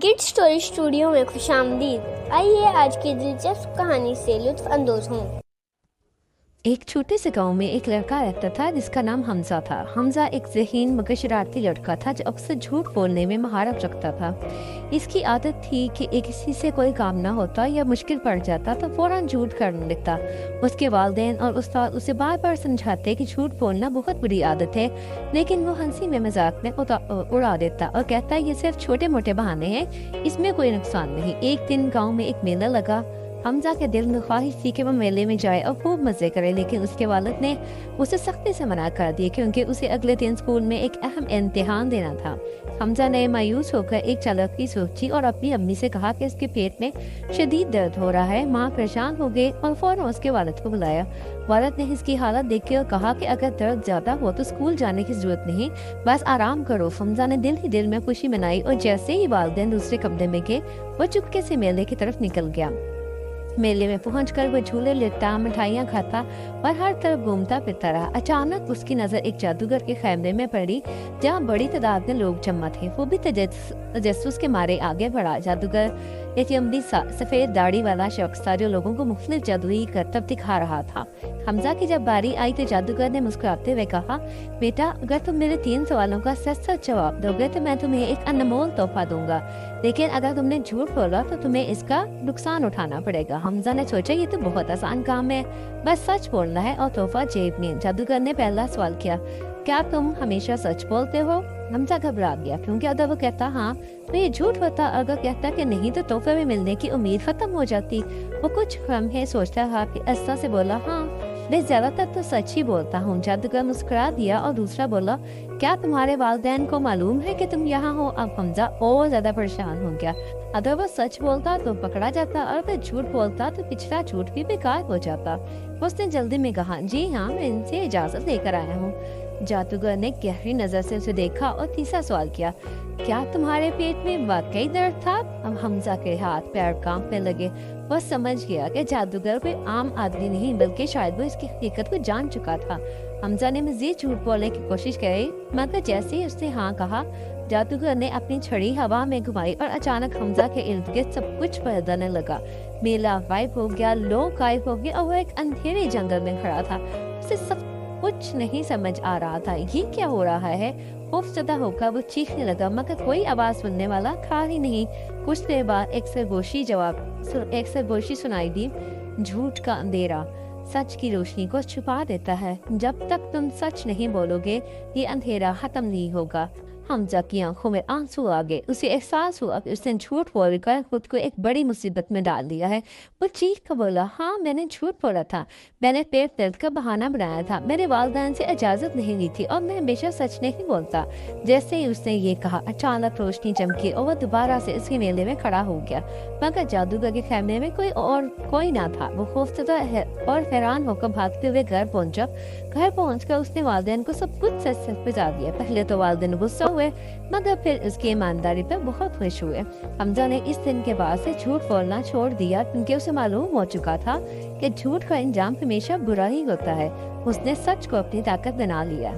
Kid story studio में खुशामदीद। आइए आज की दिलचस्प कहानी से लुत्फ अंदोज हों। एक छोटे से गांव में एक लड़का रहता था जिसका नाम हमजा था। हमजा एक ज़हीन मगर शरारती लड़का था जो अक्सर झूठ बोलने में महारत रखता था। इसकी आदत थी कि एक किसी से कोई काम ना होता या मुश्किल पड़ जाता तो फौरन झूठ कर देता। उसके वालिदैन और उस्ताद उसे बार बार समझाते कि झूठ बोलना बहुत बुरी आदत है, लेकिन वो हंसी में मजाक में उड़ा देता और कहता ये सिर्फ छोटे मोटे बहाने हैं, इसमें कोई नुकसान नहीं। एक दिन गाँव में एक मेला लगा। हमजा के दिल में ख्वाहिश थी कि वो मेले में जाए और खूब मज़े करे, लेकिन उसके वालिद ने उसे सख्ती से मना कर दिया क्योंकि उसे अगले दिन स्कूल में एक अहम इम्तिहान देना था। हमजा ने मायूस होकर एक चालाकी सोची और अपनी अम्मी से कहा कि उसके पेट में शदीद दर्द हो रहा है। माँ परेशान हो गई और फौरन उसके वालिद को बुलाया। वालिद ने इसकी हालत देखी और कहा कि अगर दर्द ज़्यादा हो तो स्कूल जाने की ज़रूरत नहीं, बस आराम करो। हमजा ने दिल ही दिल में खुशी मनाई और जैसे ही वालिदैन दूसरे कमरे में गए वो चुपके से मेले की तरफ निकल गया। मेले में पहुंचकर वो झूले लेटा, मिठाइयाँ खाता और हर तरफ घूमता फिरता रहा। अचानक उसकी नज़र एक जादूगर के खैमरे में पड़ी जहाँ बड़ी तादाद में लोग जमा थे। वो भी तजस्सुस के मारे आगे बढ़ा। जादूगर एक लंबी सफ़ेद दाढ़ी वाला शख्स था जो लोगों को मुख्तलिफ जादुई करतब दिखा रहा था। हमजा की जब बारी आई तो जादूगर ने मुस्कुराते हुए कहा, बेटा अगर तुम मेरे 3 सवालों का सच सच जवाब दोगे तो मैं तुम्हें एक अनमोल तोहफा दूंगा, लेकिन अगर तुमने झूठ बोला तो तुम्हें इसका नुकसान उठाना पड़ेगा। हमजा ने सोचा ये तो बहुत आसान काम है, बस सच बोलना है और तोहफा जेब में। जादूगर ने पहला सवाल किया, क्या तुम हमेशा सच बोलते हो? हमजा घबरा गया क्योंकि अगर वो कहता हाँ तो ये झूठ होता, अगर कहता कि नहीं तो तोहफे में मिलने की उम्मीद खत्म हो जाती। वो कुछ लम्हे सोचता था फिर आस्ता से बोला, हाँ मैं ज्यादातर तो सच ही बोलता हूँ। जादूगर मुस्कुरा दिया और दूसरा बोला, क्या तुम्हारे वालिदैन को मालूम है कि तुम यहाँ हो? अब हमजा और ज्यादा परेशान हो गया। अगर वो सच बोलता तो पकड़ा जाता और अगर झूठ बोलता तो पिछला झूठ भी बेकार हो जाता। उसने जल्दी में कहा, जी हाँ मैं इनसे इजाजत लेकर आया हूँ। जादूगर ने गहरी नजर से उसे देखा और तीसरा सवाल किया, क्या तुम्हारे पेट में वाकई दर्द था? अब हमजा के हाथ पैर कांपने लगे। वह समझ गया कि जादूगर कोई आम आदमी नहीं बल्कि शायद वो इसकी हकीकत को जान चुका था। हमजा ने मजीद झूठ बोलने की कोशिश की, मगर जैसे ही उसने हाँ कहा जादूगर ने अपनी छड़ी हवा में घुमाई और अचानक हमजा के इर्द गिर्द सब कुछ बदलने लगा। मेला गायब हो गया, लोग गायब हो गए और वो एक अंधेरे जंगल में खड़ा था। उसे सब कुछ नहीं समझ आ रहा था, ये क्या हो रहा है। खौफजदा होकर वो चीखने लगा मगर कोई आवाज सुनने वाला था ही नहीं। कुछ देर बाद एक सरगोशी सुनाई दी, झूठ का अंधेरा सच की रोशनी को छुपा देता है। जब तक तुम सच नहीं बोलोगे ये अंधेरा खत्म नहीं होगा। हमजा की आंखों में आंसू आ गए। उसे एहसास हुआ कि उसने झूठ बोलकर खुद को एक बड़ी मुसीबत में डाल दिया है। वो चीख कर बोला, हाँ मैंने झूठ बोला था, मैंने पेट दर्द का बहाना बनाया था, मेरे वालिदैन से इजाजत नहीं ली थी और मैं हमेशा सच नहीं बोलता। जैसे ही उसने ये कहा अचानक रोशनी चमकी और वह दोबारा से इसके मेले में खड़ा हो गया, मगर जादूगर के खैमरे में कोई ना था। वो खौफजदा और हैरान होकर भागते हुए घर पहुंचा। घर पहुंचकर उसने वालिदैन को सब कुछ सच सच बता दिया। पहले तो वालिदैन गुस्सा हुए मगर फिर उसकी ईमानदारी पर बहुत खुश हुए। हमजा ने इस दिन के बाद से झूठ बोलना छोड़ दिया क्योंकि उसे मालूम हो चुका था कि झूठ का अंजाम हमेशा बुरा ही होता है। उसने सच को अपनी ताकत बना लिया।